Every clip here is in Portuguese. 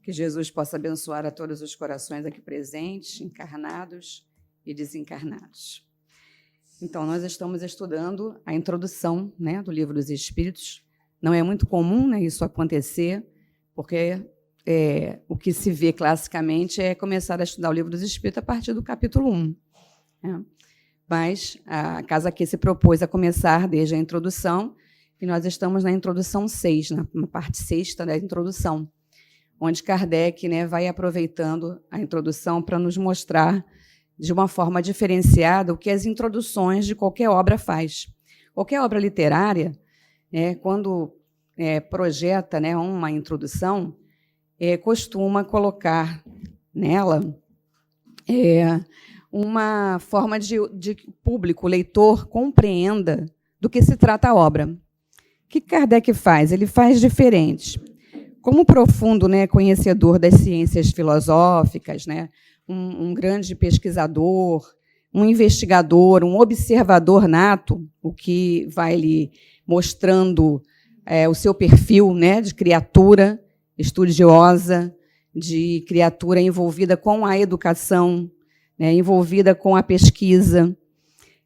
Que Jesus possa abençoar a todos os corações aqui presentes, encarnados e desencarnados. Então, nós estamos estudando a introdução, né, do Livro dos Espíritos. Não é muito comum, né, isso acontecer, porque o que se vê classicamente é começar a estudar o Livro dos Espíritos a partir do capítulo 1. Né? Mas a casa aqui se propôs a começar desde a introdução, e nós estamos na introdução 6, na parte sexta da introdução, onde Kardec, né, vai aproveitando a introdução para nos mostrar de uma forma diferenciada o que as introduções de qualquer obra faz. Qualquer obra literária, quando projeta, né, uma introdução, costuma colocar nela uma forma de que o público, o leitor, compreenda do que se trata a obra. O que Kardec faz? Ele faz diferente. Como profundo, né, conhecedor das ciências filosóficas, né, um grande pesquisador, um investigador, um observador nato, o que vai lhe mostrando o seu perfil, né, de criatura estudiosa, de criatura envolvida com a educação, né, envolvida com a pesquisa.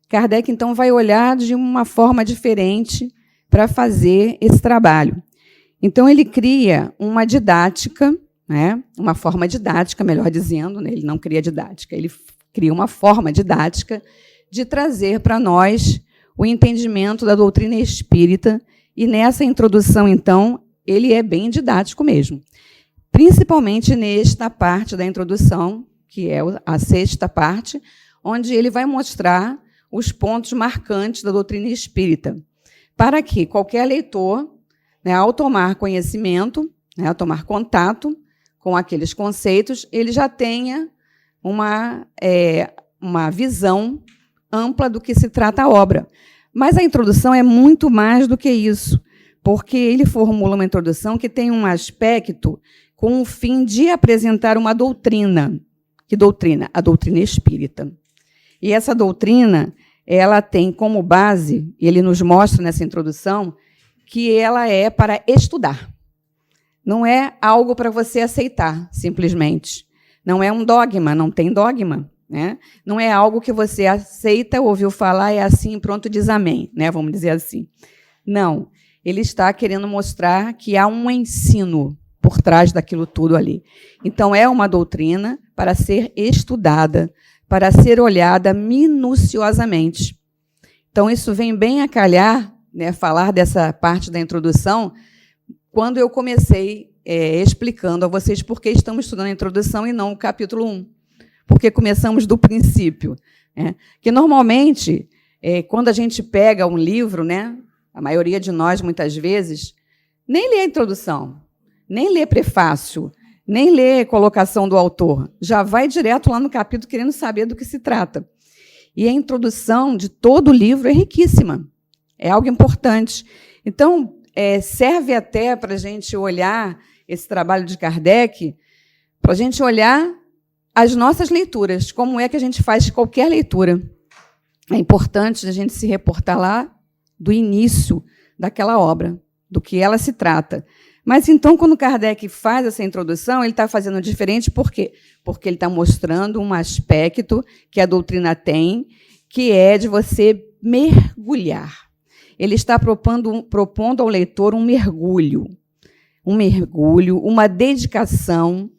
Kardec, então, vai olhar de uma forma diferente para fazer esse trabalho. Então, ele cria uma didática, né, uma forma didática, melhor dizendo, né, ele não cria didática, ele cria uma forma didática de trazer para nós o entendimento da doutrina espírita, e nessa introdução, então, ele é bem didático mesmo, principalmente nesta parte da introdução, que é a sexta parte, onde ele vai mostrar os pontos marcantes da doutrina espírita, para que qualquer leitor, né, ao tomar conhecimento, né, ao tomar contato com aqueles conceitos, ele já tenha uma visão ampla do que se trata a obra. Mas a introdução é muito mais do que isso, porque ele formula uma introdução que tem um aspecto com o fim de apresentar uma doutrina. Que doutrina? A doutrina espírita. E essa doutrina, ela tem como base, e ele nos mostra nessa introdução, que ela é para estudar. Não é algo para você aceitar, simplesmente. Não é um dogma, não tem dogma. Né? Não é algo que você aceita, ouviu falar, é assim, pronto, diz amém, né? Vamos dizer assim. Não. Ele está querendo mostrar que há um ensino por trás daquilo tudo ali. Então, é uma doutrina para ser estudada, para ser olhada minuciosamente. Então, isso vem bem a calhar, né, falar dessa parte da introdução, quando eu comecei explicando a vocês por que estamos estudando a introdução e não o capítulo 1. Porque começamos do princípio. Né? Que, normalmente, quando a gente pega um livro, né, a maioria de nós, muitas vezes, nem lê a introdução, nem lê prefácio, nem lê colocação do autor. Já vai direto lá no capítulo querendo saber do que se trata. E a introdução de todo o livro é riquíssima. É algo importante. Então, serve até para a gente olhar esse trabalho de Kardec, para a gente olhar as nossas leituras, como é que a gente faz qualquer leitura. É importante a gente se reportar lá do início daquela obra, do que ela se trata. Mas, então, quando Kardec faz essa introdução, ele está fazendo diferente, por quê? Porque ele está mostrando um aspecto que a doutrina tem, que é de você mergulhar. Ele está propondo ao leitor um mergulho, uma dedicação,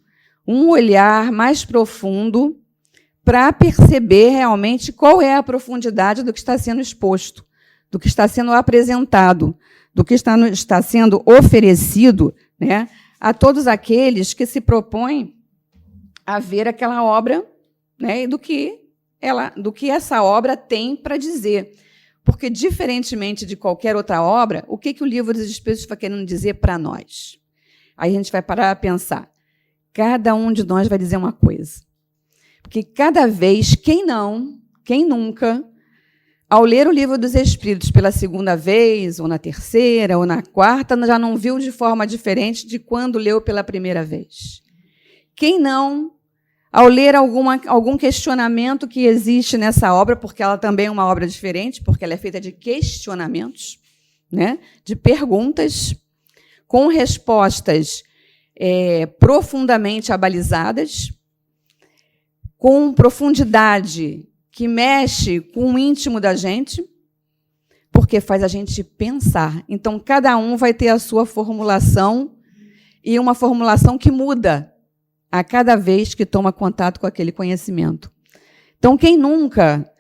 um olhar mais profundo para perceber realmente qual é a profundidade do que está sendo exposto, do que está sendo apresentado, do que está sendo oferecido, né, a todos aqueles que se propõem a ver aquela obra, né, e do que essa obra tem para dizer. Porque, diferentemente de qualquer outra obra, o que o Livro dos Espíritos está querendo dizer para nós? Aí a gente vai parar a pensar. Cada um de nós vai dizer uma coisa. Porque cada vez, quem nunca, ao ler o Livro dos Espíritos pela segunda vez, ou na terceira, ou na quarta, já não viu de forma diferente de quando leu pela primeira vez? Quem não, ao ler algum questionamento que existe nessa obra, porque ela também é uma obra diferente, porque ela é feita de questionamentos, né, de perguntas, com respostas profundamente abalizadas, com profundidade que mexe com o íntimo da gente, porque faz a gente pensar. Então, cada um vai ter a sua formulação, e uma formulação que muda a cada vez que toma contato com aquele conhecimento. Então, quem nunca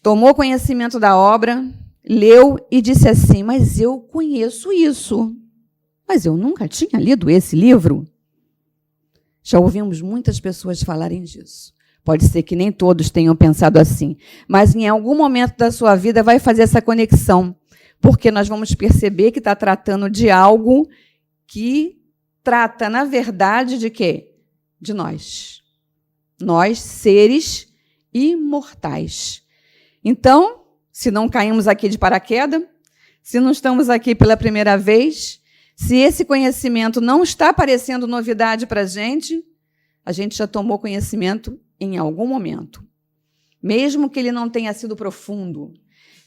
tomou conhecimento da obra, leu e disse assim, mas eu conheço isso, mas eu nunca tinha lido esse livro? Já ouvimos muitas pessoas falarem disso. Pode ser que nem todos tenham pensado assim, mas em algum momento da sua vida vai fazer essa conexão, porque nós vamos perceber que está tratando de algo que trata, na verdade, de quê? De nós. Nós, seres imortais. Então, se não caímos aqui de paraquedas, se não estamos aqui pela primeira vez, se esse conhecimento não está parecendo novidade para a gente já tomou conhecimento em algum momento. Mesmo que ele não tenha sido profundo,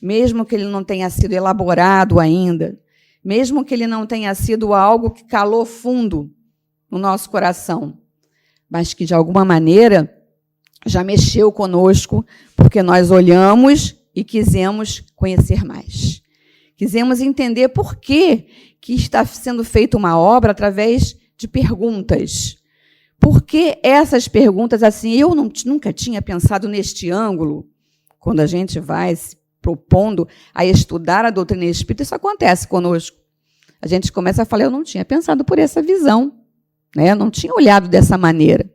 mesmo que ele não tenha sido elaborado ainda, mesmo que ele não tenha sido algo que calou fundo no nosso coração, mas que, de alguma maneira, já mexeu conosco, porque nós olhamos e quisemos conhecer mais. Quisemos entender por que está sendo feita uma obra através de perguntas. Por que essas perguntas, assim, eu nunca tinha pensado neste ângulo? Quando a gente vai se propondo a estudar a doutrina espírita, isso acontece conosco. A gente começa a falar, eu não tinha pensado por essa visão, né? Não tinha olhado dessa maneira,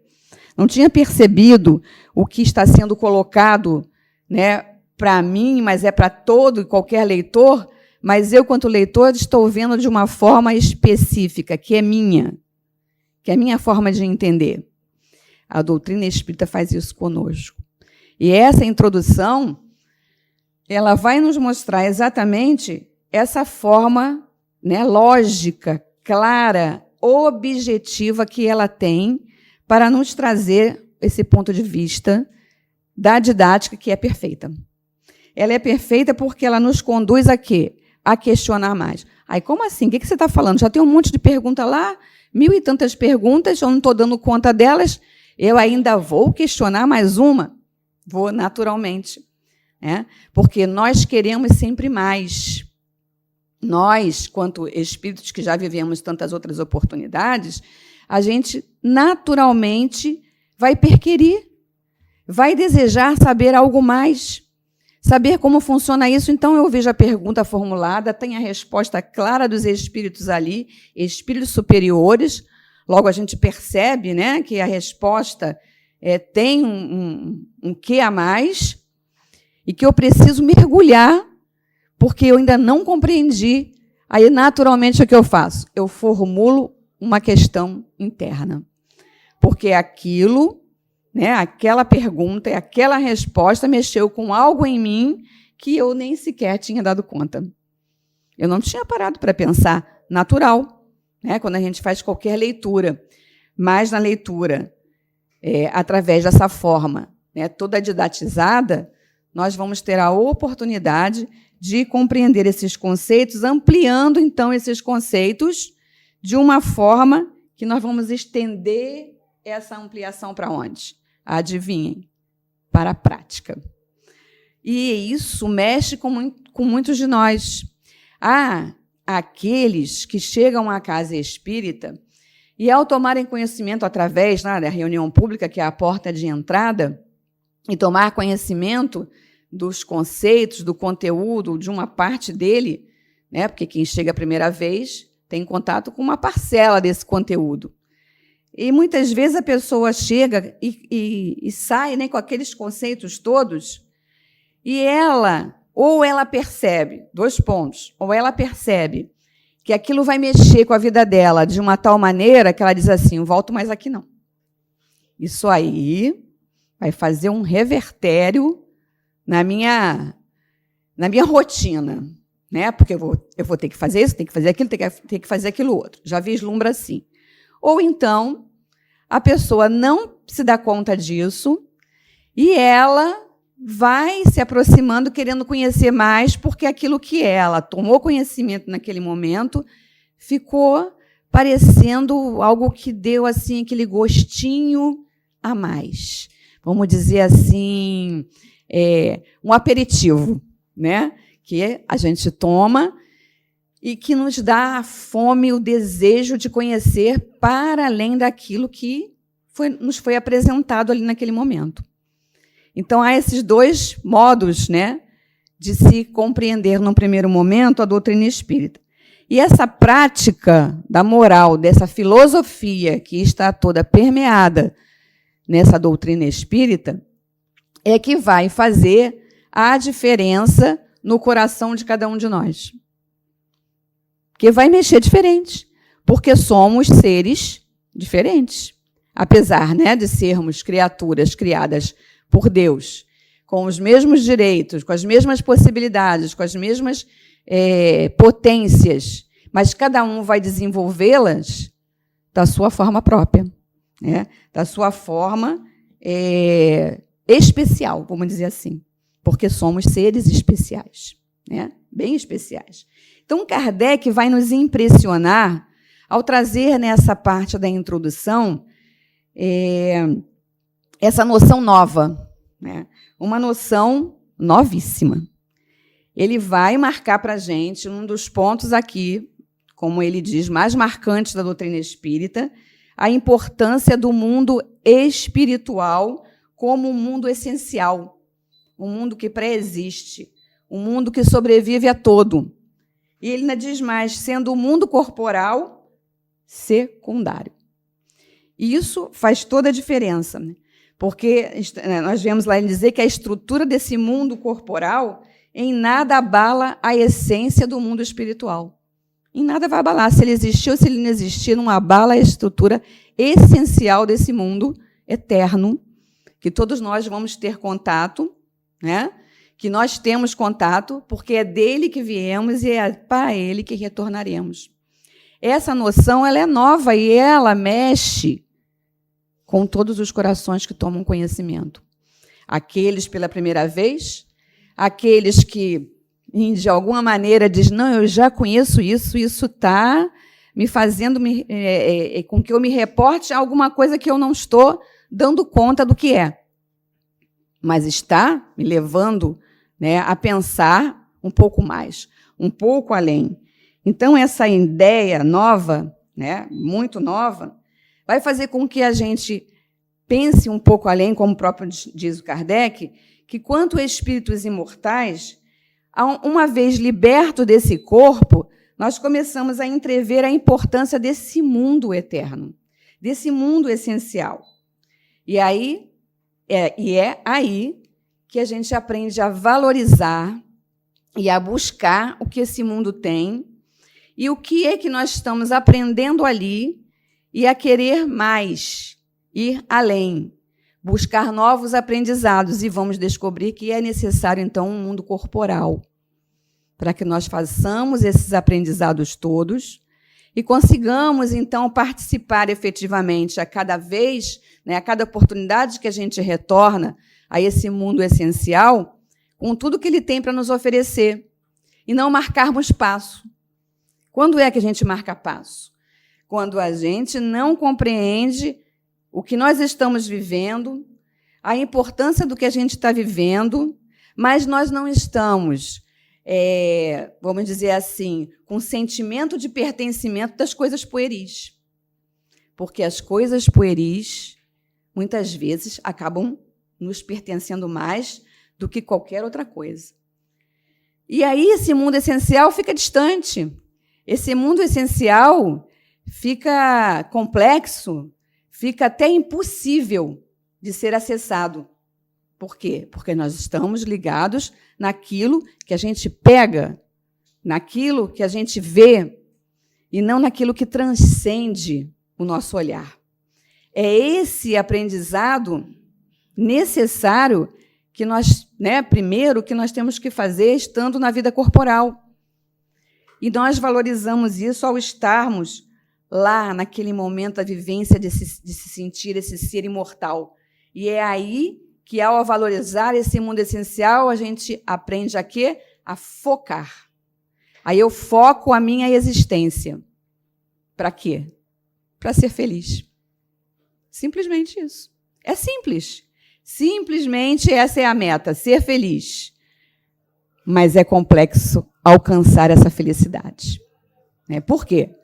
não tinha percebido o que está sendo colocado, né, para mim, mas é para todo e qualquer leitor, mas eu, quanto leitor, estou vendo de uma forma específica, que é minha forma de entender. A doutrina espírita faz isso conosco. E essa introdução, ela vai nos mostrar exatamente essa forma, né, lógica, clara, objetiva que ela tem para nos trazer esse ponto de vista da didática que é perfeita. Ela é perfeita porque ela nos conduz a quê? A questionar mais. Aí, como assim? O que você está falando? Já tem um monte de pergunta lá, 1000 e tantas perguntas, eu não estou dando conta delas, eu ainda vou questionar mais uma? Vou, naturalmente. Né? Porque nós queremos sempre mais. Nós, quanto espíritos que já vivemos tantas outras oportunidades, a gente naturalmente vai perquerir, vai desejar saber algo mais, saber como funciona isso. Então, eu vejo a pergunta formulada, tem a resposta clara dos espíritos ali, espíritos superiores. Logo, a gente percebe, né, que a resposta tem um quê a mais e que eu preciso mergulhar, porque eu ainda não compreendi. Aí, naturalmente, o que eu faço? Eu formulo uma questão interna. Porque aquilo, né, aquela pergunta e aquela resposta mexeu com algo em mim que eu nem sequer tinha dado conta. Eu não tinha parado para pensar, natural, né, quando a gente faz qualquer leitura. Mas na leitura, através dessa forma, né, toda didatizada, nós vamos ter a oportunidade de compreender esses conceitos, ampliando, então, esses conceitos de uma forma que nós vamos estender essa ampliação para onde? Adivinhem? Para a prática. E isso mexe com muitos de nós. Há aqueles que chegam à casa espírita e, ao tomarem conhecimento através da reunião pública, que é a porta de entrada, e tomar conhecimento dos conceitos, do conteúdo, de uma parte dele, né, porque quem chega a primeira vez tem contato com uma parcela desse conteúdo. E, muitas vezes, a pessoa chega e sai, né, com aqueles conceitos todos, e ou ela percebe, 2 pontos, ou ela percebe que aquilo vai mexer com a vida dela de uma tal maneira que ela diz assim, não volto mais aqui, não. Isso aí vai fazer um revertério na minha rotina, né? Porque eu vou ter que fazer isso, ter que fazer aquilo, ter que fazer aquilo outro. Já vislumbra assim. Ou então, a pessoa não se dá conta disso e ela vai se aproximando, querendo conhecer mais, porque aquilo que ela tomou conhecimento naquele momento ficou parecendo algo que deu assim aquele gostinho a mais. Vamos dizer assim, um aperitivo, né? Que a gente toma e que nos dá a fome, o desejo de conhecer para além daquilo que nos foi apresentado ali naquele momento. Então, há esses dois modos, né, de se compreender, num primeiro momento, a doutrina espírita. E essa prática da moral, dessa filosofia que está toda permeada nessa doutrina espírita, é que vai fazer a diferença no coração de cada um de nós. Porque vai mexer diferente, porque somos seres diferentes. Apesar, né, de sermos criaturas criadas por Deus, com os mesmos direitos, com as mesmas possibilidades, com as mesmas potências, mas cada um vai desenvolvê-las da sua forma própria, né, da sua forma especial, vamos dizer assim, porque somos seres especiais, né, bem especiais. Então, Kardec vai nos impressionar ao trazer nessa parte da introdução essa noção nova, né? Uma noção novíssima. Ele vai marcar para a gente um dos pontos aqui, como ele diz, mais marcantes da doutrina espírita, a importância do mundo espiritual como um mundo essencial, um mundo que pré-existe, um mundo que sobrevive a todo. E ele ainda diz mais, sendo o mundo corporal secundário. E isso faz toda a diferença, né? Porque nós vemos lá ele dizer que a estrutura desse mundo corporal em nada abala a essência do mundo espiritual. Em nada vai abalar. Se ele existir ou se ele não existir, não abala a estrutura essencial desse mundo eterno, que todos nós vamos ter contato, né? Que nós temos contato, porque é dele que viemos e é para ele que retornaremos. Essa noção ela é nova e ela mexe com todos os corações que tomam conhecimento. Aqueles pela primeira vez, aqueles que, de alguma maneira, dizem, não, eu já conheço isso está me fazendo com que eu me reporte a alguma coisa que eu não estou dando conta do que é. Mas está me levando, né, a pensar um pouco mais, um pouco além. Então, essa ideia nova, né, muito nova, vai fazer com que a gente pense um pouco além, como o próprio diz o Kardec, que quanto espíritos imortais, uma vez liberto desse corpo, nós começamos a entrever a importância desse mundo eterno, desse mundo essencial. E aí é aí que a gente aprende a valorizar e a buscar o que esse mundo tem e o que é que nós estamos aprendendo ali e a querer mais, ir além, buscar novos aprendizados. E vamos descobrir que é necessário, então, um mundo corporal para que nós façamos esses aprendizados todos e consigamos, então, participar efetivamente a cada vez, né, a cada oportunidade que a gente retorna a esse mundo essencial, com tudo que ele tem para nos oferecer, e não marcarmos passo. Quando é que a gente marca passo? Quando a gente não compreende o que nós estamos vivendo, a importância do que a gente está vivendo, mas nós não estamos, vamos dizer assim, com sentimento de pertencimento das coisas pueris. Porque as coisas pueris, muitas vezes, acabam nos pertencendo mais do que qualquer outra coisa. E aí esse mundo essencial fica distante. Esse mundo essencial fica complexo, fica até impossível de ser acessado. Por quê? Porque nós estamos ligados naquilo que a gente pega, naquilo que a gente vê, e não naquilo que transcende o nosso olhar. É esse aprendizado necessário que nós, né, primeiro, que nós temos que fazer estando na vida corporal. E nós valorizamos isso ao estarmos lá, naquele momento, a vivência de se sentir esse ser imortal. E é aí que, ao valorizar esse mundo essencial, a gente aprende a quê? A focar. Aí eu foco a minha existência. Para quê? Para ser feliz. Simplesmente isso. É simples. Simplesmente essa é a meta, ser feliz. Mas é complexo alcançar essa felicidade. Por quê?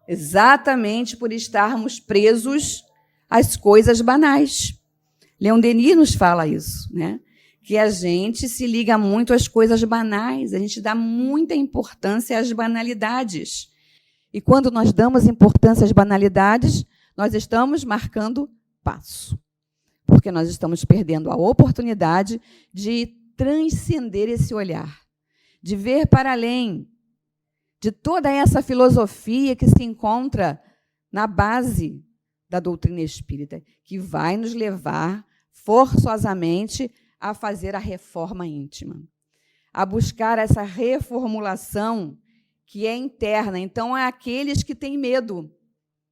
Exatamente por estarmos presos às coisas banais. Leon Denis nos fala isso, que a gente se liga muito às coisas banais, a gente dá muita importância às banalidades. E quando nós damos importância às banalidades, nós estamos marcando passo, porque nós estamos perdendo a oportunidade de transcender esse olhar, de ver para além de toda essa filosofia que se encontra na base da doutrina espírita, que vai nos levar forçosamente a fazer a reforma íntima, a buscar essa reformulação que é interna. Então, é aqueles que têm medo.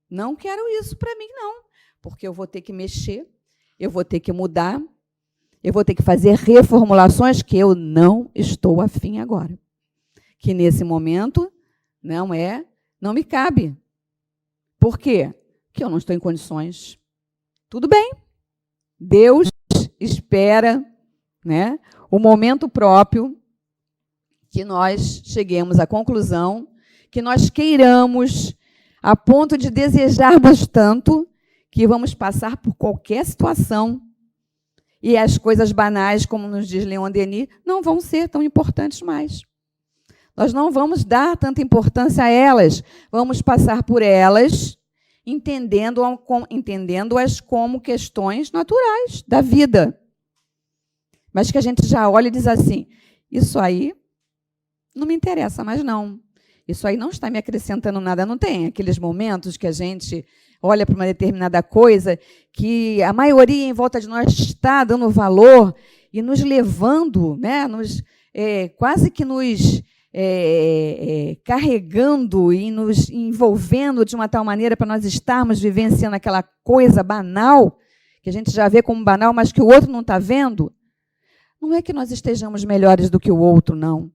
Não quero isso para mim, não, porque eu vou ter que mexer, eu vou ter que mudar, eu vou ter que fazer reformulações que eu não estou afim agora. Que nesse momento não me cabe. Por quê? Porque eu não estou em condições. Tudo bem. Deus espera, o momento próprio que nós cheguemos à conclusão, que nós queiramos, a ponto de desejarmos tanto que vamos passar por qualquer situação e as coisas banais, como nos diz Leon Denis, não vão ser tão importantes mais. Nós não vamos dar tanta importância a elas, vamos passar por elas entendendo-as como questões naturais da vida. Mas que a gente já olha e diz assim, isso aí não me interessa mais, não. Isso aí não está me acrescentando nada. Não tem aqueles momentos que a gente olha para uma determinada coisa que a maioria em volta de nós está dando valor e nos levando, quase que nos carregando e nos envolvendo de uma tal maneira para nós estarmos vivenciando aquela coisa banal, que a gente já vê como banal, mas que o outro não está vendo. Não é que nós estejamos melhores do que o outro, não.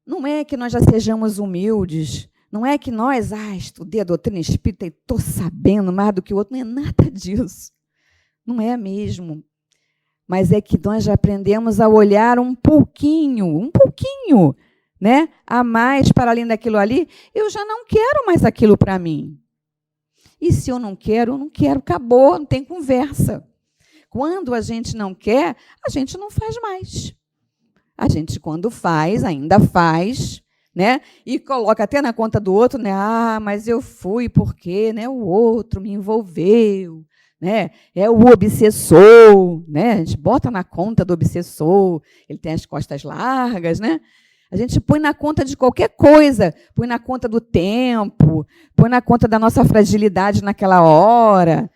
Não é que nós já sejamos humildes, não é que nós, estudei a doutrina espírita e estou sabendo mais do que o outro, não é nada disso. Não é mesmo. Mas é que nós já aprendemos a olhar um pouquinho, a mais para além daquilo ali. Eu já não quero mais aquilo para mim. E se eu não quero, acabou, não tem conversa. Quando a gente não quer, a gente não faz mais. A gente, quando faz, ainda faz, e coloca até na conta do outro, mas eu fui porque o outro me envolveu, é o obsessor, a gente bota na conta do obsessor, ele tem as costas largas, A gente põe na conta de qualquer coisa, põe na conta do tempo, põe na conta da nossa fragilidade naquela hora,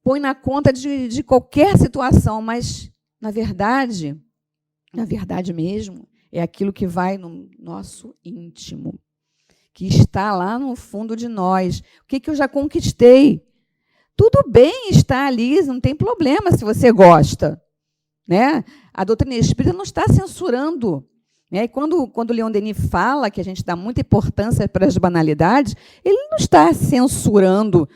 põe na conta de qualquer situação, mas, na verdade mesmo, é aquilo que vai no nosso íntimo, que está lá no fundo de nós. O que eu já conquistei? Tudo bem estar ali, não tem problema se você gosta. A doutrina espírita não está censurando. E quando Leon Denis fala que a gente dá muita importância para as banalidades, ele não está censurando,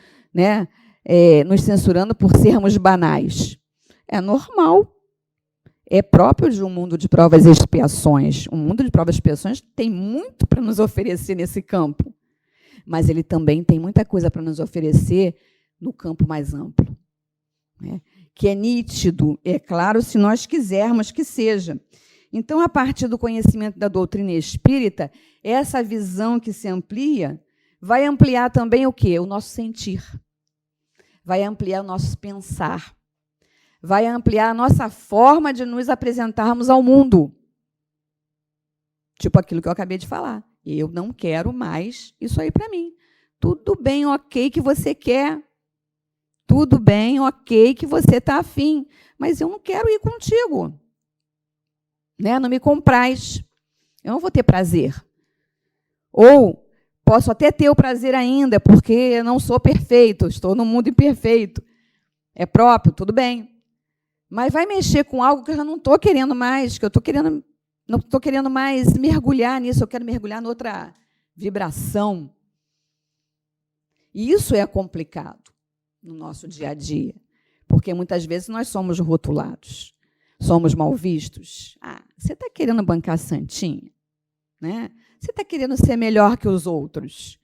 nos censurando por sermos banais. É normal. É próprio de um mundo de provas e expiações. Um mundo de provas e expiações tem muito para nos oferecer nesse campo, mas ele também tem muita coisa para nos oferecer no campo mais amplo, que é nítido, é claro, se nós quisermos que seja. Então, a partir do conhecimento da doutrina espírita, essa visão que se amplia vai ampliar também o quê? O nosso sentir, vai ampliar o nosso pensar, vai ampliar a nossa forma de nos apresentarmos ao mundo. Tipo aquilo que eu acabei de falar. Eu não quero mais isso aí para mim. Tudo bem, ok, que você quer. Tudo bem, ok, que você está afim. Mas eu não quero ir contigo. Não me compraz. Eu não vou ter prazer. Ou posso até ter o prazer ainda, porque eu não sou perfeito, estou no mundo imperfeito. É próprio, tudo bem. Mas vai mexer com algo que eu já não estou querendo mais, que eu não estou querendo mais mergulhar nisso, eu quero mergulhar noutra vibração, E isso é complicado no nosso dia a dia, porque muitas vezes nós somos rotulados, somos mal vistos. Você está querendo bancar a santinha? Né? Você está querendo ser melhor que os outros?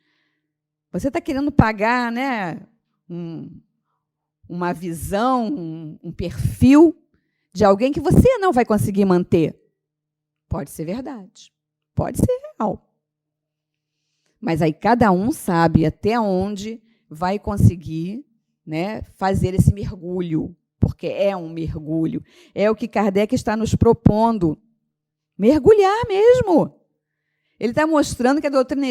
Você está querendo pagar, né, uma visão, um perfil de alguém que você não vai conseguir manter? Pode ser verdade, pode ser real. Mas aí cada um sabe até onde vai conseguir, né, fazer esse mergulho, porque é um mergulho. É o que Kardec está nos propondo. Mergulhar mesmo. Ele está mostrando que a doutrina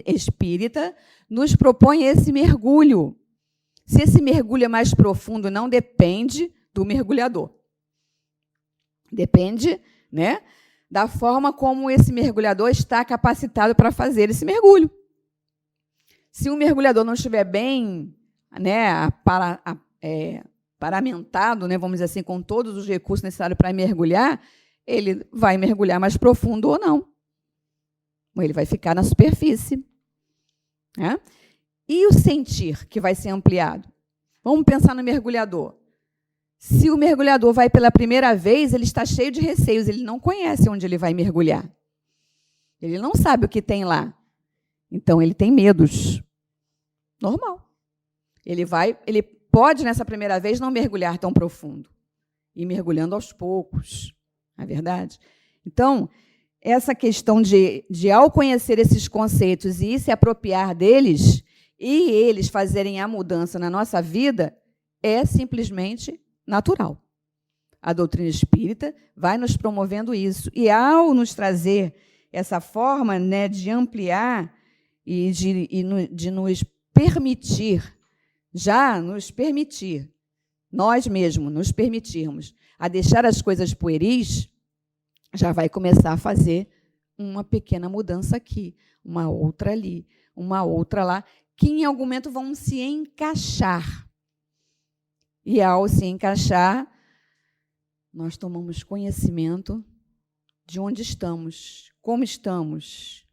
espírita nos propõe esse mergulho. Se esse mergulho é mais profundo, não depende do mergulhador. Depende, né, da forma como esse mergulhador está capacitado para fazer esse mergulho. Se o mergulhador não estiver bem, né, paramentado, né, vamos dizer assim, com todos os recursos necessários para mergulhar, ele vai mergulhar mais profundo ou não. Ou ele vai ficar na superfície. Né? E o sentir, que vai ser ampliado? Vamos pensar no mergulhador. Se o mergulhador vai pela primeira vez, ele está cheio de receios, ele não conhece onde ele vai mergulhar. Ele não sabe o que tem lá. Então, ele tem medos. Normal. Ele pode, nessa primeira vez, não mergulhar tão profundo. Ir mergulhando aos poucos. Não é verdade? Então, essa questão de ao conhecer esses conceitos e se apropriar deles, e eles fazerem a mudança na nossa vida, é simplesmente natural. A doutrina espírita vai nos promovendo isso. E, ao nos trazer essa forma, né, de ampliar e de nos permitir, nós mesmos nos permitirmos a deixar as coisas pueris, já vai começar a fazer uma pequena mudança aqui, uma outra ali, uma outra lá, que em algum momento vão se encaixar. E, ao se encaixar, nós tomamos conhecimento de onde estamos, como estamos,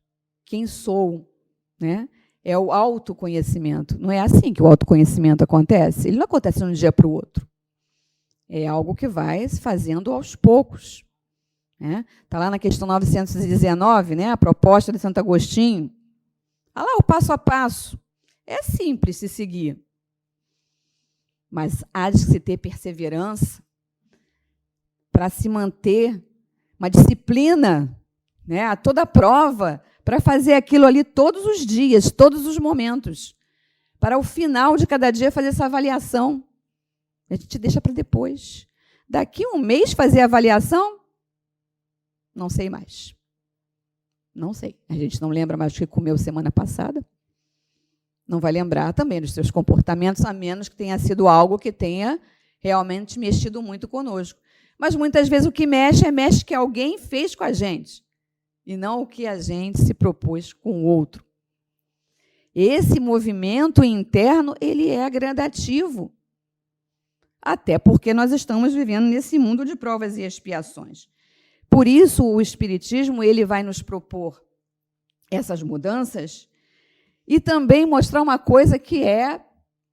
quem sou. Né? É o autoconhecimento. Não é assim que o autoconhecimento acontece. Ele não acontece de um dia para o outro. É algo que vai se fazendo aos poucos. Está lá na questão 919, né, a proposta de Santo Agostinho. Olha lá o passo a passo. É simples se seguir. Mas há de se ter perseverança para se manter uma disciplina, né, a toda prova, para fazer aquilo ali todos os dias, todos os momentos. Para o final de cada dia fazer essa avaliação. A gente deixa para depois. Daqui um mês fazer a avaliação? Não sei mais. Não sei. A gente não lembra mais o que comeu semana passada. Não vai lembrar também dos seus comportamentos, a menos que tenha sido algo que tenha realmente mexido muito conosco. Mas, muitas vezes, o que mexe que alguém fez com a gente, e não o que a gente se propôs com o outro. Esse movimento interno, ele é gradativo. Até porque nós estamos vivendo nesse mundo de provas e expiações. Por isso, o Espiritismo ele vai nos propor essas mudanças e também mostrar uma coisa que é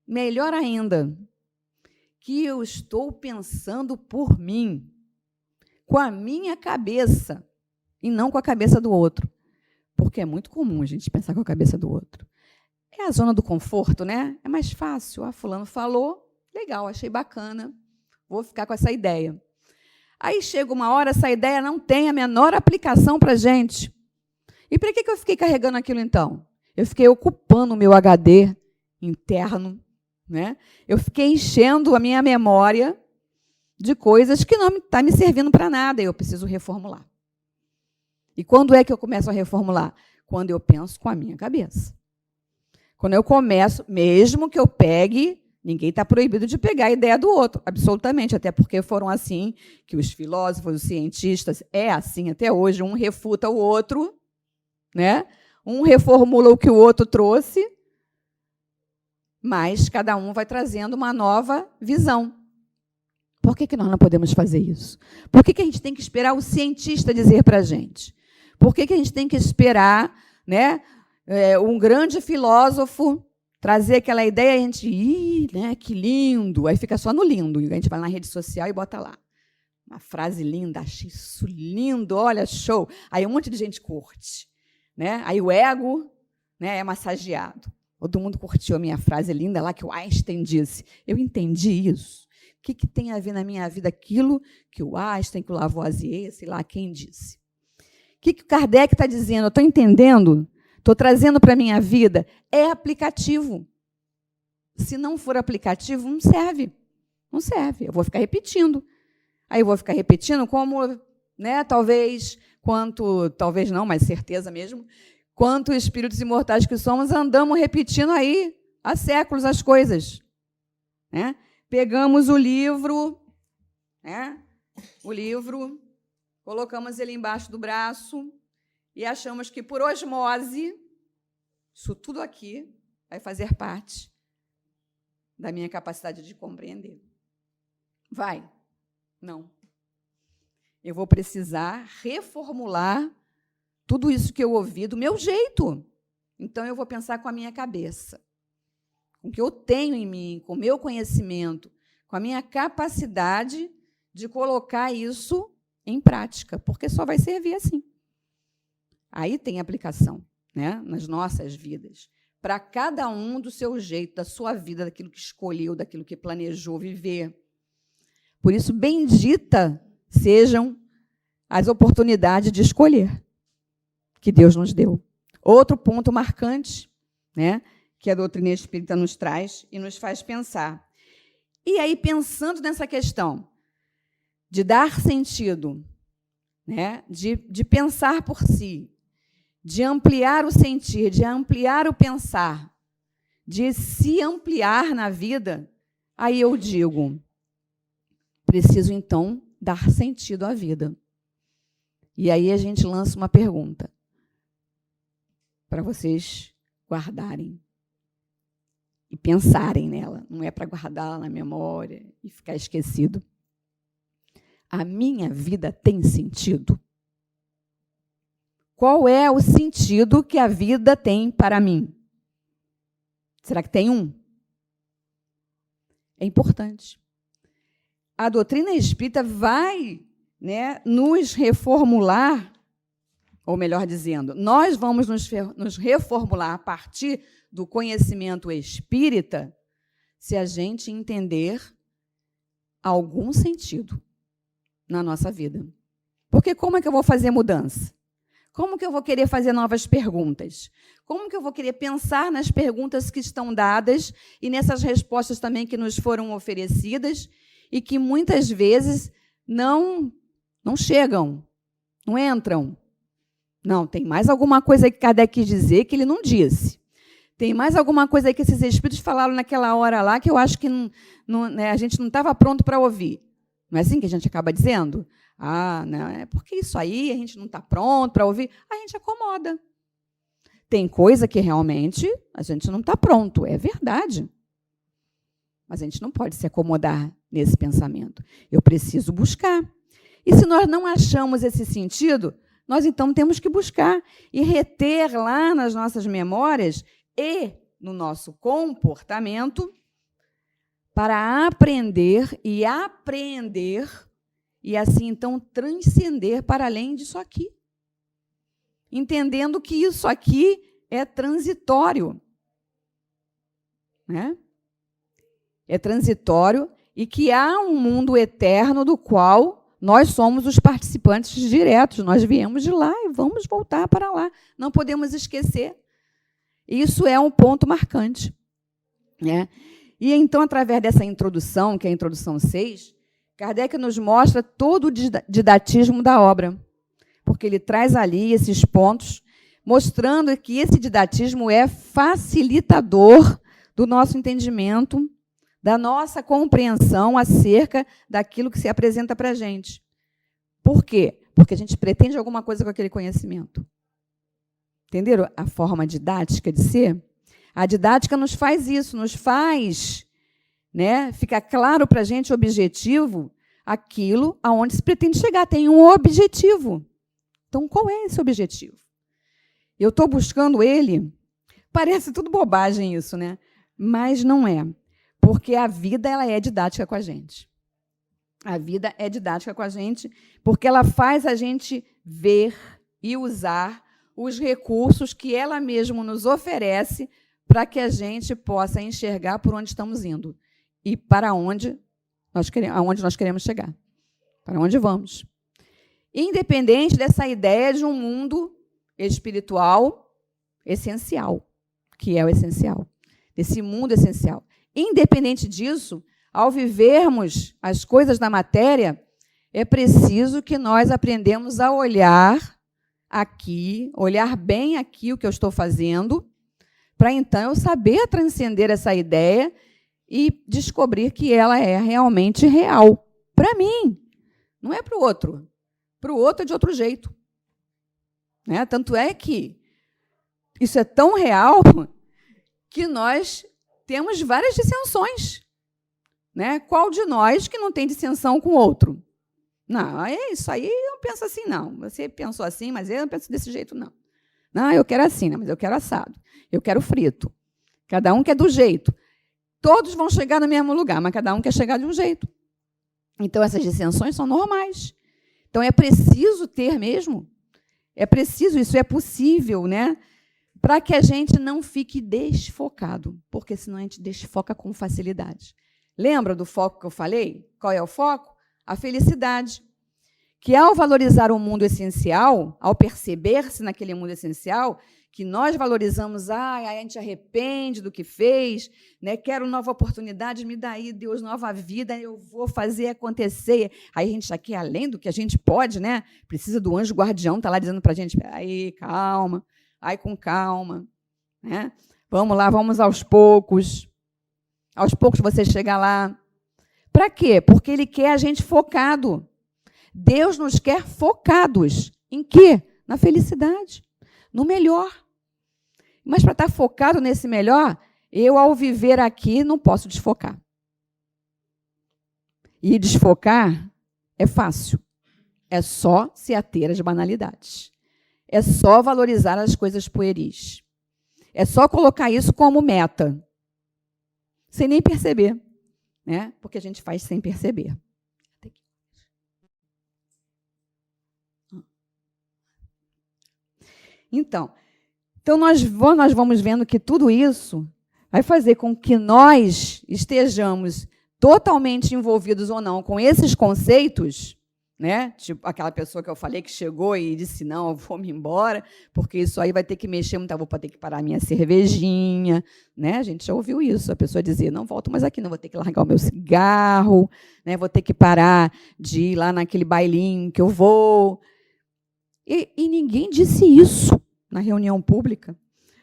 melhor ainda, que eu estou pensando por mim, com a minha cabeça, e não com a cabeça do outro. Porque é muito comum a gente pensar com a cabeça do outro. É a zona do conforto, né? É mais fácil. Fulano falou, legal, achei bacana, vou ficar com essa ideia. Aí chega uma hora, essa ideia não tem a menor aplicação para a gente. E para que eu fiquei carregando aquilo, então? Eu fiquei ocupando o meu HD interno, né? Eu fiquei enchendo a minha memória de coisas que não está me servindo para nada, e eu preciso reformular. E quando é que eu começo a reformular? Quando eu penso com a minha cabeça. Quando eu começo, mesmo que eu pegue, ninguém está proibido de pegar a ideia do outro, absolutamente, até porque foram assim que os filósofos, os cientistas, é assim até hoje, um refuta o outro, né? Um reformula o que o outro trouxe, mas cada um vai trazendo uma nova visão. Por que nós não podemos fazer isso? Por que a gente tem que esperar o cientista dizer para a gente? Por que a gente tem que esperar, né, um grande filósofo trazer aquela ideia, a gente, né, que lindo, aí fica só no lindo, a gente vai na rede social e bota lá. Uma frase linda, achei isso lindo, olha, show. Aí um monte de gente curte. Né? Aí o ego, né, é massageado. Todo mundo curtiu a minha frase linda lá que o Einstein disse. Eu entendi isso. O que tem a ver na minha vida aquilo que o Einstein, que o Lavoisier, sei lá quem disse? O que o Kardec está dizendo? Eu estou entendendo? Estou trazendo para a minha vida? É aplicativo. Se não for aplicativo, não serve. Não serve. Eu vou ficar repetindo. Aí eu vou ficar repetindo como, né, talvez não, mas certeza mesmo, quanto espíritos imortais que somos, andamos repetindo aí há séculos as coisas. Né? Pegamos o livro, né, colocamos ele embaixo do braço e achamos que, por osmose, isso tudo aqui vai fazer parte da minha capacidade de compreender. Vai. Não. Eu vou precisar reformular tudo isso que eu ouvi do meu jeito. Então, eu vou pensar com a minha cabeça, com o que eu tenho em mim, com o meu conhecimento, com a minha capacidade de colocar isso em prática, porque só vai servir assim. Aí tem aplicação, né, nas nossas vidas, para cada um do seu jeito, da sua vida, daquilo que escolheu, daquilo que planejou viver. Por isso, bendita sejam as oportunidades de escolher que Deus nos deu. Outro ponto marcante, né, que a doutrina espírita nos traz e nos faz pensar. E aí, pensando nessa questão de dar sentido, né, de pensar por si, de ampliar o sentir, de ampliar o pensar, de se ampliar na vida, aí eu digo, preciso, então, dar sentido à vida. E aí a gente lança uma pergunta para vocês guardarem e pensarem nela. Não é para guardá-la na memória e ficar esquecido. A minha vida tem sentido? Qual é o sentido que a vida tem para mim? Será que tem um? É importante. A doutrina espírita vai, né, nos reformular, ou melhor dizendo, nós vamos nos reformular a partir do conhecimento espírita se a gente entender algum sentido na nossa vida. Porque como é que eu vou fazer mudança? Como que eu vou querer fazer novas perguntas? Como que eu vou querer pensar nas perguntas que estão dadas e nessas respostas também que nos foram oferecidas e que muitas vezes não chegam, não entram? Não, tem mais alguma coisa aí que Kardec quis dizer que ele não disse. Tem mais alguma coisa aí que esses espíritos falaram naquela hora lá que eu acho que a gente não estava pronto para ouvir. Não é assim que a gente acaba dizendo? Ah, não, é porque isso aí a gente não está pronto para ouvir. A gente acomoda. Tem coisa que realmente a gente não está pronto, é verdade. Mas a gente não pode se acomodar nesse pensamento. Eu preciso buscar. E se nós não achamos esse sentido, nós então temos que buscar e reter lá nas nossas memórias e no nosso comportamento para aprender e apreender e assim então transcender para além disso aqui. Entendendo que isso aqui é transitório. Né? É transitório e que há um mundo eterno do qual nós somos os participantes diretos. Nós viemos de lá e vamos voltar para lá. Não podemos esquecer. Isso é um ponto marcante. Né? E então, através dessa introdução, que é a introdução 6, Kardec nos mostra todo o didatismo da obra, porque ele traz ali esses pontos, mostrando que esse didatismo é facilitador do nosso entendimento, da nossa compreensão acerca daquilo que se apresenta para a gente. Por quê? Porque a gente pretende alguma coisa com aquele conhecimento. Entenderam a forma didática de ser? A didática nos faz isso, nos faz, né, ficar claro para a gente o objetivo, aquilo aonde se pretende chegar. Tem um objetivo. Então, qual é esse objetivo? Eu estou buscando ele. Parece tudo bobagem isso, né? Mas não é, porque a vida ela é didática com a gente. A vida é didática com a gente, porque ela faz a gente ver e usar os recursos que ela mesma nos oferece para que a gente possa enxergar por onde estamos indo e para onde aonde nós queremos chegar, para onde vamos. Independente dessa ideia de um mundo espiritual essencial, que é o essencial, desse mundo essencial. Independente disso, ao vivermos as coisas da matéria, é preciso que nós aprendamos a olhar aqui, olhar bem aqui o que eu estou fazendo, para então eu saber transcender essa ideia e descobrir que ela é realmente real. Para mim, não é para o outro. Para o outro é de outro jeito. Né? Tanto é que isso é tão real que nós temos várias dissensões. Né? Qual de nós que não tem dissensão com o outro? Não, é isso aí, eu não penso assim, não. Você pensou assim, mas eu não penso desse jeito, não. Não, eu quero assim, não, mas eu quero assado. Eu quero frito. Cada um quer do jeito. Todos vão chegar no mesmo lugar, mas cada um quer chegar de um jeito. Então, essas dissensões são normais. Então, é preciso ter mesmo. É preciso, isso é possível, né? Para que a gente não fique desfocado, porque senão a gente desfoca com facilidade. Lembra do foco que eu falei? Qual é o foco? A felicidade. Que ao valorizar o mundo essencial, ao perceber-se naquele mundo essencial, que nós valorizamos, a gente arrepende do que fez, né? Quero nova oportunidade, me dá aí, Deus, nova vida, eu vou fazer acontecer. Aí a gente está aqui além do que a gente pode, né? Precisa do anjo guardião, está lá dizendo para a gente, aí, calma, aí com calma, né? Vamos lá, vamos aos poucos. Aos poucos você chega lá. Para quê? Porque Ele quer a gente focado. Deus nos quer focados. Em quê? Na felicidade, no melhor. Mas para estar focado nesse melhor, eu, ao viver aqui, não posso desfocar. E desfocar é fácil. É só se ater às banalidades. É só valorizar as coisas pueris. É só colocar isso como meta. Sem nem perceber. Né? Porque a gente faz sem perceber. Então nós vamos vendo que tudo isso vai fazer com que nós estejamos totalmente envolvidos ou não com esses conceitos, né? Tipo aquela pessoa que eu falei que chegou e disse, não, eu vou me embora, porque isso aí vai ter que mexer muito, eu vou ter que parar a minha cervejinha, né? A gente já ouviu isso, a pessoa dizia, não volto mais aqui, não vou ter que largar o meu cigarro, né? Vou ter que parar de ir lá naquele bailinho que eu vou. E ninguém disse isso na reunião pública.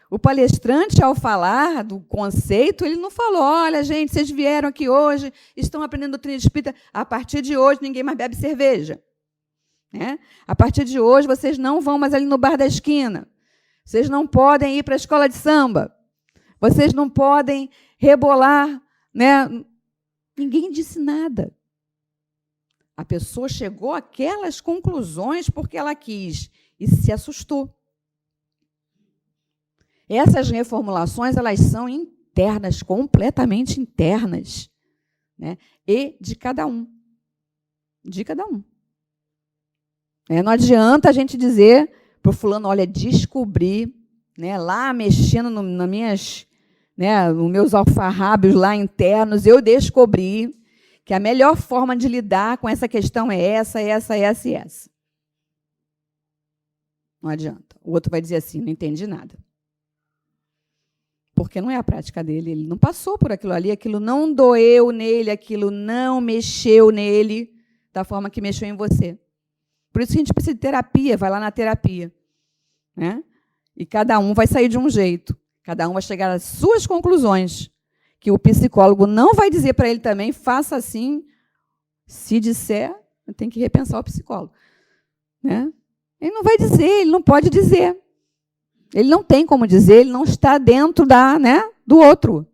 O palestrante, ao falar do conceito, ele não falou, olha, gente, vocês vieram aqui hoje, estão aprendendo doutrina espírita, a partir de hoje ninguém mais bebe cerveja. Né? A partir de hoje vocês não vão mais ali no bar da esquina. Vocês não podem ir para a escola de samba. Vocês não podem rebolar. Né? Ninguém disse nada. A pessoa chegou àquelas conclusões porque ela quis e se assustou. Essas reformulações, elas são internas, completamente internas, né? E de cada um. De cada um. Não adianta a gente dizer para o fulano, olha, descobri, né, lá mexendo nas minhas, né, nos meus alfarrábios lá internos, eu descobri que a melhor forma de lidar com essa questão é essa, essa, essa e essa. Não adianta. O outro vai dizer assim, não entendi nada. Porque não é a prática dele, ele não passou por aquilo ali, aquilo não doeu nele, aquilo não mexeu nele da forma que mexeu em você. Por isso que a gente precisa de terapia, vai lá na terapia. Né? E cada um vai sair de um jeito, cada um vai chegar às suas conclusões, que o psicólogo não vai dizer para ele também, faça assim, se disser, tem que repensar o psicólogo. Né? Ele não vai dizer, ele não pode dizer. Ele não tem como dizer, ele não está dentro do outro,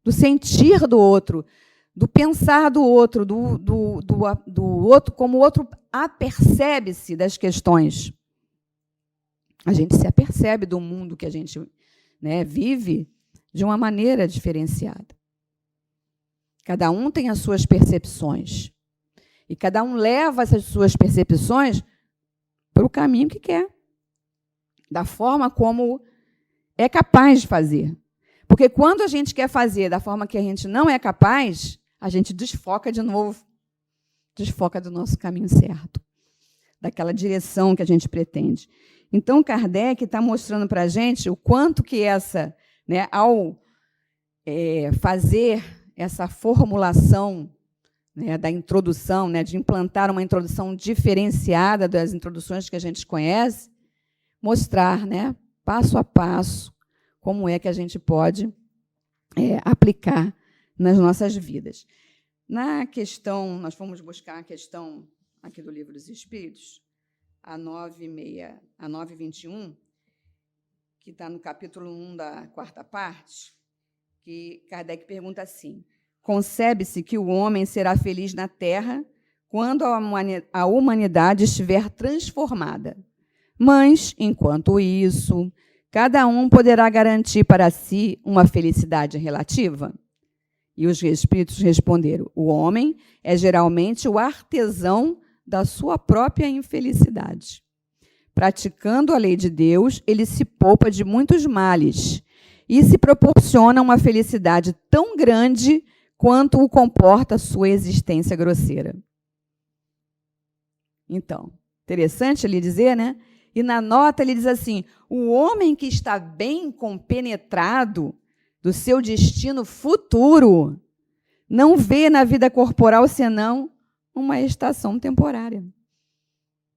do sentir do outro, do pensar do outro, do outro, como o outro apercebe-se das questões. A gente se apercebe do mundo que a gente, né, vive, de uma maneira diferenciada. Cada um tem as suas percepções. E cada um leva essas suas percepções para o caminho que quer, da forma como é capaz de fazer. Porque quando a gente quer fazer da forma que a gente não é capaz, a gente desfoca de novo, desfoca do nosso caminho certo, daquela direção que a gente pretende. Então, Kardec está mostrando para a gente o quanto que essa, né, ao fazer essa formulação, né, da introdução, né, de implantar uma introdução diferenciada das introduções que a gente conhece, mostrar, né, passo a passo, como é que a gente pode aplicar nas nossas vidas. Na questão, nós fomos buscar a questão aqui do Livro dos Espíritos, a 921, que está no capítulo 1 da quarta parte, que Kardec pergunta assim: concebe-se que o homem será feliz na Terra quando a humanidade estiver transformada. Mas, enquanto isso, cada um poderá garantir para si uma felicidade relativa? E os espíritos responderam: o homem é geralmente o artesão da sua própria infelicidade. Praticando a lei de Deus, ele se poupa de muitos males e se proporciona uma felicidade tão grande quanto o comporta sua existência grosseira. Então, interessante ele dizer, né? E na nota ele diz assim: o homem que está bem compenetrado do seu destino futuro não vê na vida corporal senão uma estação temporária.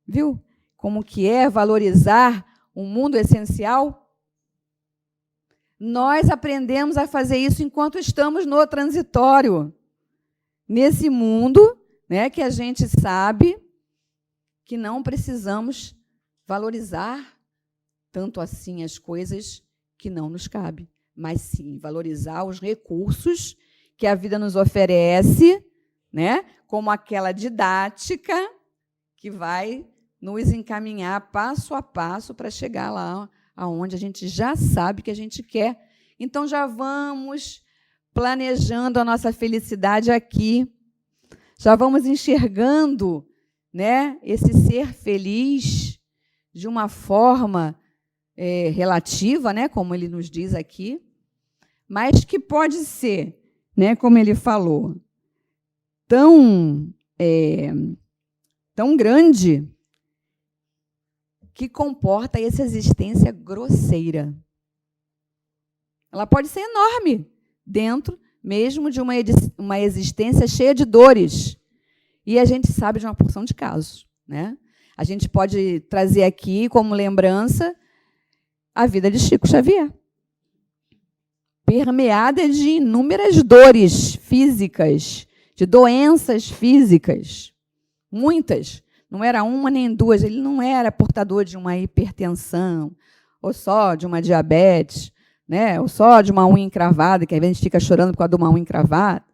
Viu? Como que é valorizar o mundo essencial? Nós aprendemos a fazer isso enquanto estamos no transitório. Nesse mundo, né, que a gente sabe que não precisamos valorizar tanto assim as coisas que não nos cabem, mas sim valorizar os recursos que a vida nos oferece, né, como aquela didática que vai nos encaminhar passo a passo para chegar lá aonde a gente já sabe que a gente quer. Então, já vamos planejando a nossa felicidade aqui, já vamos enxergando, né, esse ser feliz de uma forma relativa, né, como ele nos diz aqui, mas que pode ser, né, como ele falou, tão grande que comporta essa existência grosseira. Ela pode ser enorme, dentro mesmo de uma existência cheia de dores. E a gente sabe de uma porção de casos, né? A gente pode trazer aqui como lembrança a vida de Chico Xavier, permeada de inúmeras dores físicas, de doenças físicas, muitas. Não era uma nem duas, ele não era portador de uma hipertensão, ou só de uma diabetes, né? Ou só de uma unha encravada, que às vezes a gente fica chorando por causa de uma unha encravada,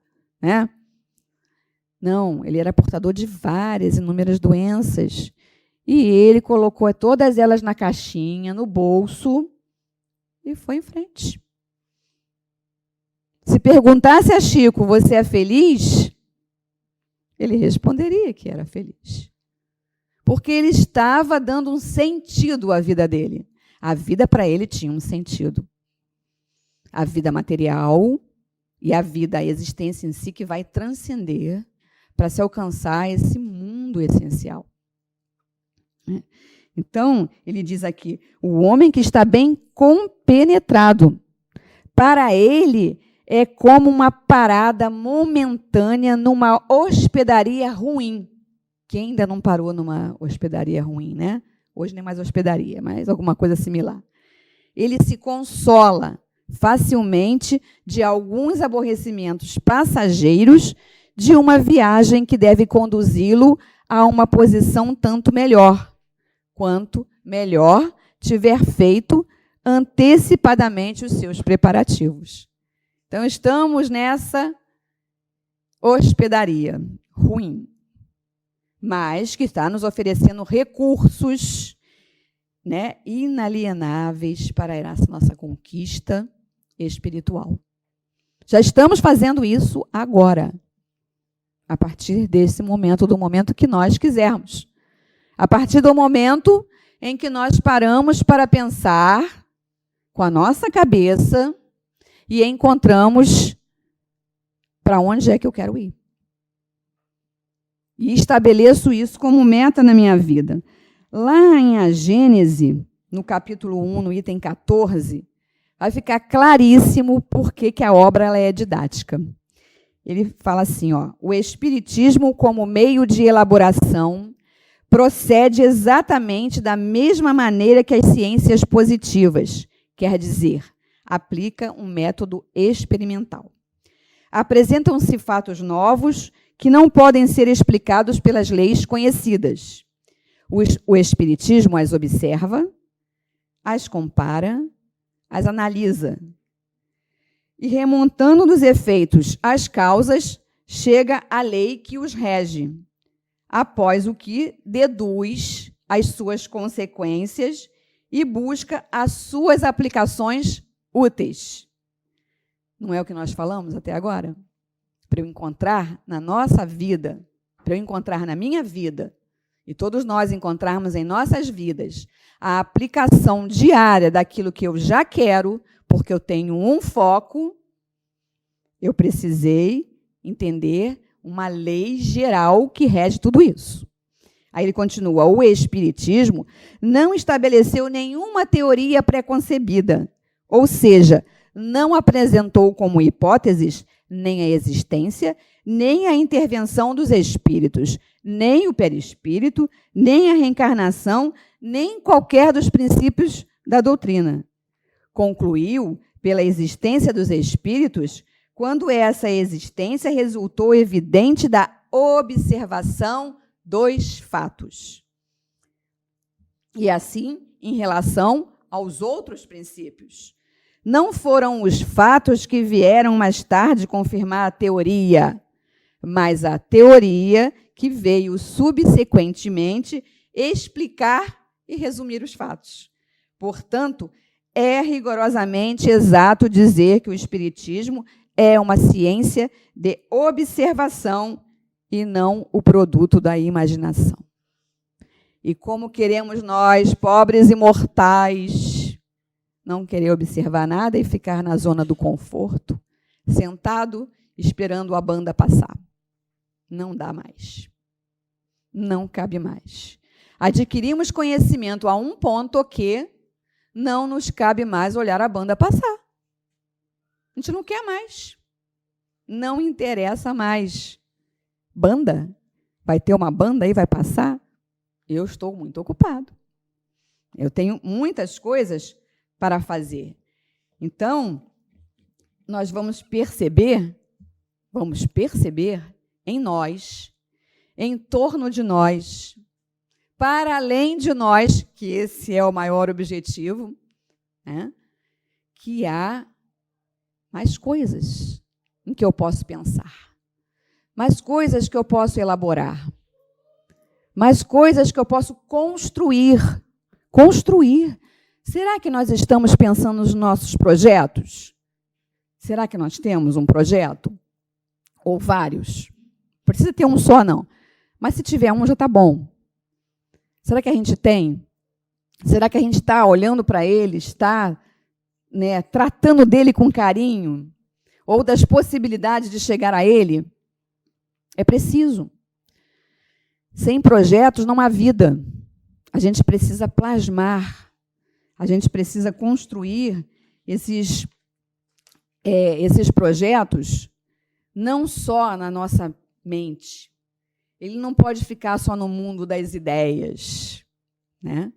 né? Não, ele era portador de várias, inúmeras doenças. E ele colocou todas elas na caixinha, no bolso, e foi em frente. Se perguntasse a Chico, você é feliz? Ele responderia que era feliz. Porque ele estava dando um sentido à vida dele. A vida para ele tinha um sentido. A vida material e a vida, a existência em si, que vai transcender para se alcançar esse mundo essencial. Então, ele diz aqui, o homem que está bem compenetrado, para ele é como uma parada momentânea numa hospedaria ruim. Quem ainda não parou numa hospedaria ruim, né? Hoje nem mais hospedaria, mas alguma coisa similar. Ele se consola facilmente de alguns aborrecimentos passageiros de uma viagem que deve conduzi-lo a uma posição tanto melhor, quanto melhor tiver feito antecipadamente os seus preparativos. Então, estamos nessa hospedaria ruim, mas que está nos oferecendo recursos, né, inalienáveis para essa nossa conquista espiritual. Já estamos fazendo isso agora, a partir desse momento, do momento que nós quisermos. A partir do momento em que nós paramos para pensar com a nossa cabeça e encontramos para onde é que eu quero ir. E estabeleço isso como meta na minha vida. Lá em A Gênese, no capítulo 1, no item 14, vai ficar claríssimo por que a obra ela é didática. Ele fala assim, o Espiritismo, como meio de elaboração, procede exatamente da mesma maneira que as ciências positivas, quer dizer, aplica um método experimental. Apresentam-se fatos novos que não podem ser explicados pelas leis conhecidas. O Espiritismo as observa, as compara, as analisa. E, remontando dos efeitos às causas, chega à lei que os rege, após o que deduz as suas consequências e busca as suas aplicações úteis. Não é o que nós falamos até agora? Para eu encontrar na nossa vida, para eu encontrar na minha vida, e todos nós encontrarmos em nossas vidas a aplicação diária daquilo que eu já quero, porque eu tenho um foco, eu precisei entender uma lei geral que rege tudo isso. Aí ele continua, o Espiritismo não estabeleceu nenhuma teoria preconcebida, ou seja, não apresentou como hipóteses nem a existência, nem a intervenção dos espíritos, nem o perispírito, nem a reencarnação, nem qualquer dos princípios da doutrina. Concluiu pela existência dos espíritos quando essa existência resultou evidente da observação dos fatos. E assim, em relação aos outros princípios. Não foram os fatos que vieram mais tarde confirmar a teoria, mas a teoria que veio subsequentemente explicar e resumir os fatos. Portanto, é rigorosamente exato dizer que o Espiritismo é uma ciência de observação e não o produto da imaginação. E como queremos nós, pobres e mortais, não querer observar nada e ficar na zona do conforto, sentado, esperando a banda passar. Não dá mais. Não cabe mais. Adquirimos conhecimento a um ponto que não nos cabe mais olhar a banda passar. A gente não quer mais. Não interessa mais. Banda? Vai ter uma banda aí, vai passar? Eu estou muito ocupado. Eu tenho muitas coisas para fazer. Então, nós vamos perceber em nós, em torno de nós, para além de nós, que esse é o maior objetivo, né, que há mais coisas em que eu posso pensar, mais coisas que eu posso elaborar, mais coisas que eu posso construir. Será que nós estamos pensando nos nossos projetos? Será que nós temos um projeto? Ou vários? Não precisa ter um só, não. Mas se tiver um, já está bom. Será que a gente tem? Será que a gente está olhando para ele, está, né, tratando dele com carinho? Ou das possibilidades de chegar a ele? É preciso. Sem projetos não há vida. A gente precisa plasmar. A gente precisa construir esses projetos não só na nossa mente. Ele não pode ficar só no mundo das ideias, né?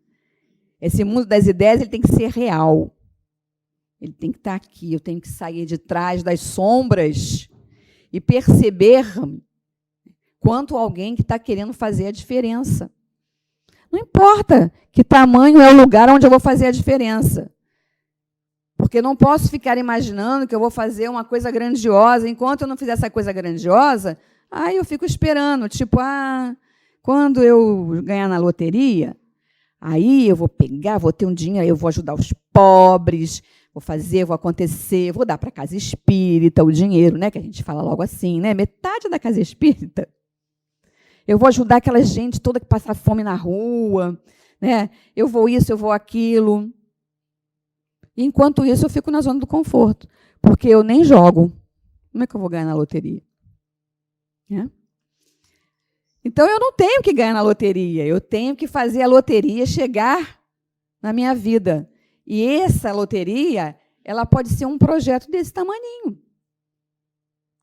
Esse mundo das ideias ele tem que ser real. Ele tem que estar aqui. Eu tenho que sair de trás das sombras e perceber quanto alguém que está querendo fazer a diferença. Não importa que tamanho é o lugar onde eu vou fazer a diferença. Porque eu não posso ficar imaginando que eu vou fazer uma coisa grandiosa. Enquanto eu não fizer essa coisa grandiosa, aí eu fico esperando. Tipo, quando eu ganhar na loteria, aí eu vou pegar, vou ter um dinheiro, aí eu vou ajudar os pobres, vou fazer, vou acontecer, vou dar para a casa espírita o dinheiro, né, que a gente fala logo assim, né, metade da casa espírita. Eu vou ajudar aquela gente toda que passa fome na rua, né? Eu vou isso, eu vou aquilo. E, enquanto isso, eu fico na zona do conforto, porque eu nem jogo. Como é que eu vou ganhar na loteria? É? Então, eu não tenho que ganhar na loteria, eu tenho que fazer a loteria chegar na minha vida. E essa loteria, ela pode ser um projeto desse tamaninho.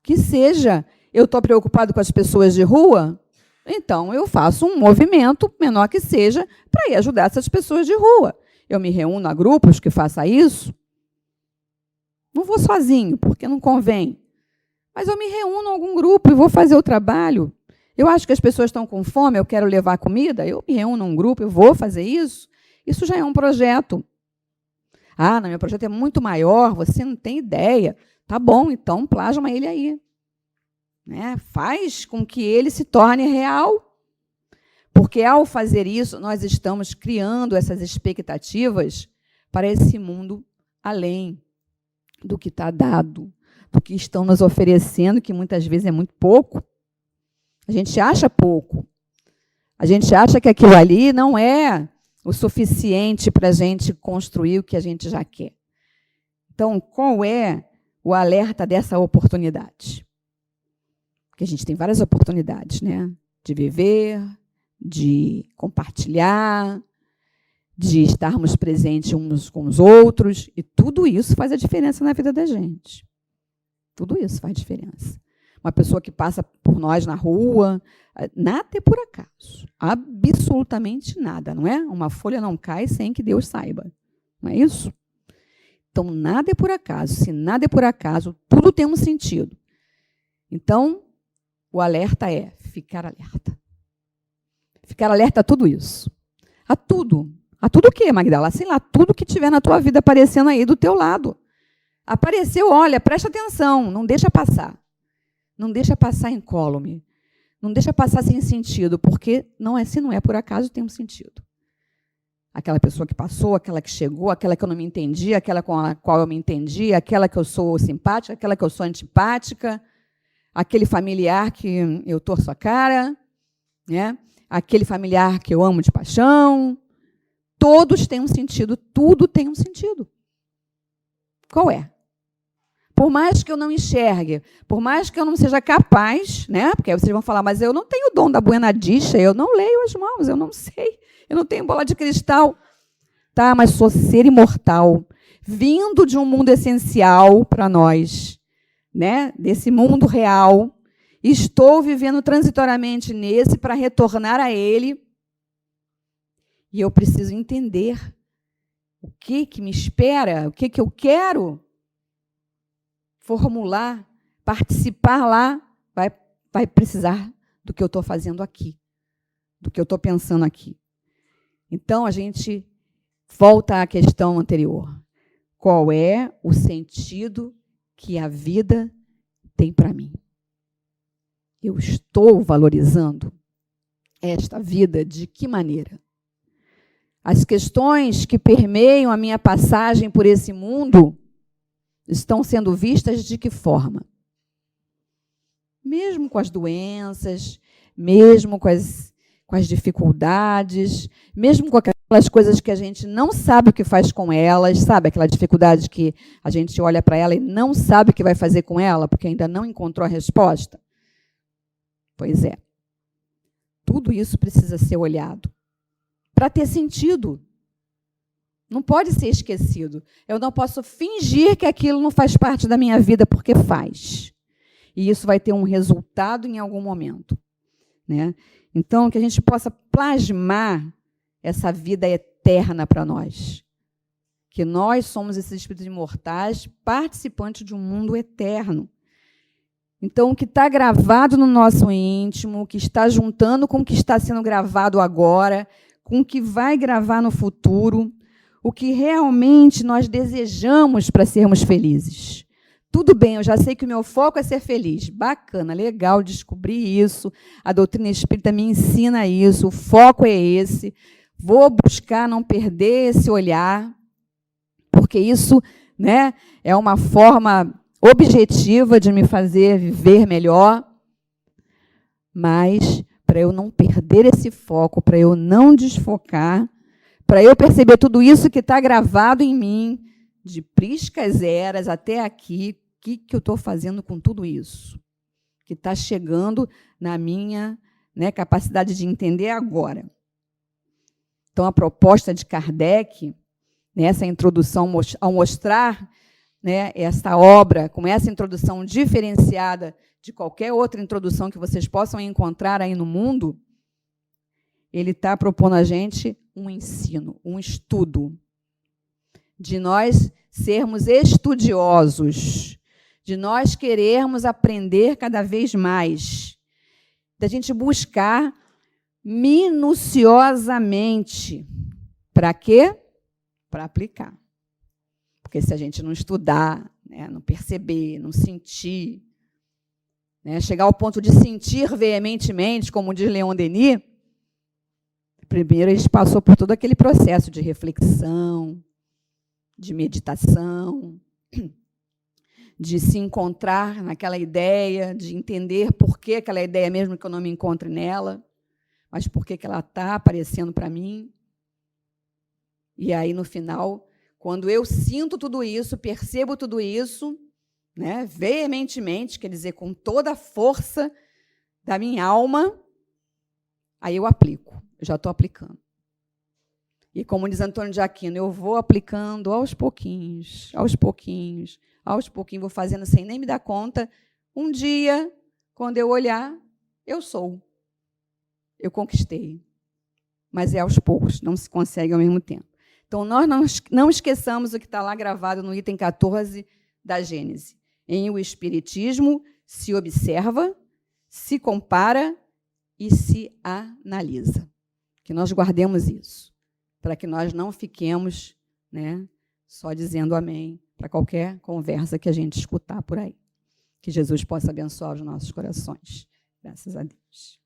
Que seja, eu estou preocupado com as pessoas de rua, então eu faço um movimento, menor que seja, para ir ajudar essas pessoas de rua. Eu me reúno a grupos que façam isso. Não vou sozinho, porque não convém. Mas eu me reúno a algum grupo e vou fazer o trabalho. Eu acho que as pessoas estão com fome, eu quero levar comida, eu me reúno a um grupo, eu vou fazer isso. Isso já é um projeto. Ah, não, meu projeto é muito maior, você não tem ideia. Tá bom, então plasma ele aí. Né? Faz com que ele se torne real. Porque, ao fazer isso, nós estamos criando essas expectativas para esse mundo além do que está dado, do que estão nos oferecendo, que muitas vezes é muito pouco. A gente acha pouco. A gente acha que aquilo ali não é o suficiente para a gente construir o que a gente já quer. Então, qual é o alerta dessa oportunidade? Porque a gente tem várias oportunidades, né? De viver, de compartilhar, de estarmos presentes uns com os outros, e tudo isso faz a diferença na vida da gente. Tudo isso faz diferença. Uma pessoa que passa por nós na rua, nada é por acaso. Absolutamente nada, não é? Uma folha não cai sem que Deus saiba. Não é isso? Então, nada é por acaso. Se nada é por acaso, tudo tem um sentido. Então, o alerta é ficar alerta. Ficar alerta a tudo isso. A tudo. A tudo o quê, Magdala? Sei lá, tudo que tiver na tua vida aparecendo aí do teu lado. Apareceu, olha, presta atenção, não deixa passar. Não deixa passar incólume. Não deixa passar sem sentido, porque se não é por acaso, tem um sentido. Aquela pessoa que passou, aquela que chegou, aquela que eu não me entendi, aquela com a qual eu me entendi, aquela que eu sou simpática, aquela que eu sou antipática, aquele familiar que eu torço a cara, né? Aquele familiar que eu amo de paixão. Todos têm um sentido, tudo tem um sentido. Qual é? Por mais que eu não enxergue, por mais que eu não seja capaz, né? Porque aí vocês vão falar, mas eu não tenho o dom da buena dicha, eu não leio as mãos, eu não sei, eu não tenho bola de cristal. Tá, mas sou ser imortal, vindo de um mundo essencial para nós, né? Desse mundo real. Estou vivendo transitoriamente nesse para retornar a ele. E eu preciso entender o que me espera, o que eu quero formular, participar lá, vai precisar do que eu estou fazendo aqui, do que eu estou pensando aqui. Então, a gente volta à questão anterior. Qual é o sentido que a vida tem para mim? Eu estou valorizando esta vida de que maneira? As questões que permeiam a minha passagem por esse mundo estão sendo vistas de que forma? Mesmo com as doenças, mesmo com as dificuldades, mesmo com aquelas coisas que a gente não sabe o que faz com elas, sabe? Aquela dificuldade que a gente olha para ela e não sabe o que vai fazer com ela, porque ainda não encontrou a resposta. Pois é. Tudo isso precisa ser olhado para ter sentido. Não pode ser esquecido. Eu não posso fingir que aquilo não faz parte da minha vida, porque faz. E isso vai ter um resultado em algum momento. Né? Então, que a gente possa plasmar essa vida eterna para nós. Que nós somos esses espíritos imortais, participantes de um mundo eterno. Então, o que está gravado no nosso íntimo, o que está juntando com o que está sendo gravado agora, com o que vai gravar no futuro, o que realmente nós desejamos para sermos felizes. Tudo bem, eu já sei que o meu foco é ser feliz. Bacana, legal, descobri isso. A doutrina espírita me ensina isso, o foco é esse. Vou buscar não perder esse olhar, porque isso né? É uma forma objetiva de me fazer viver melhor, mas para eu não perder esse foco, para eu não desfocar, para eu perceber tudo isso que está gravado em mim, de priscas eras até aqui, o que eu estou fazendo com tudo isso? Que está chegando na minha, né, capacidade de entender agora. Então, a proposta de Kardec, nessa introdução, ao mostrar, né, esta obra, com essa introdução diferenciada de qualquer outra introdução que vocês possam encontrar aí no mundo, ele está propondo a gente um ensino, um estudo, de nós sermos estudiosos, de nós querermos aprender cada vez mais, da gente buscar minuciosamente. Para quê? Para aplicar. Porque se a gente não estudar, né, não perceber, não sentir, né, chegar ao ponto de sentir veementemente, como diz Leon Denis, primeiro a gente passou por todo aquele processo de reflexão, de meditação, de se encontrar naquela ideia, de entender por que aquela ideia, mesmo que eu não me encontre nela, mas por que ela está aparecendo para mim. E aí, no final, quando eu sinto tudo isso, percebo tudo isso, né, veementemente, quer dizer, com toda a força da minha alma, aí eu aplico, eu já estou aplicando. E como diz Antônio de Aquino, eu vou aplicando aos pouquinhos, aos pouquinhos, aos pouquinhos, vou fazendo sem nem me dar conta. Um dia, quando eu olhar, eu sou. Eu conquistei. Mas é aos poucos, não se consegue ao mesmo tempo. Então, nós não esqueçamos o que está lá gravado no item 14 da Gênese. Em o Espiritismo se observa, se compara e se analisa. Que nós guardemos isso, para que nós não fiquemos, né, só dizendo amém para qualquer conversa que a gente escutar por aí. Que Jesus possa abençoar os nossos corações. Graças a Deus.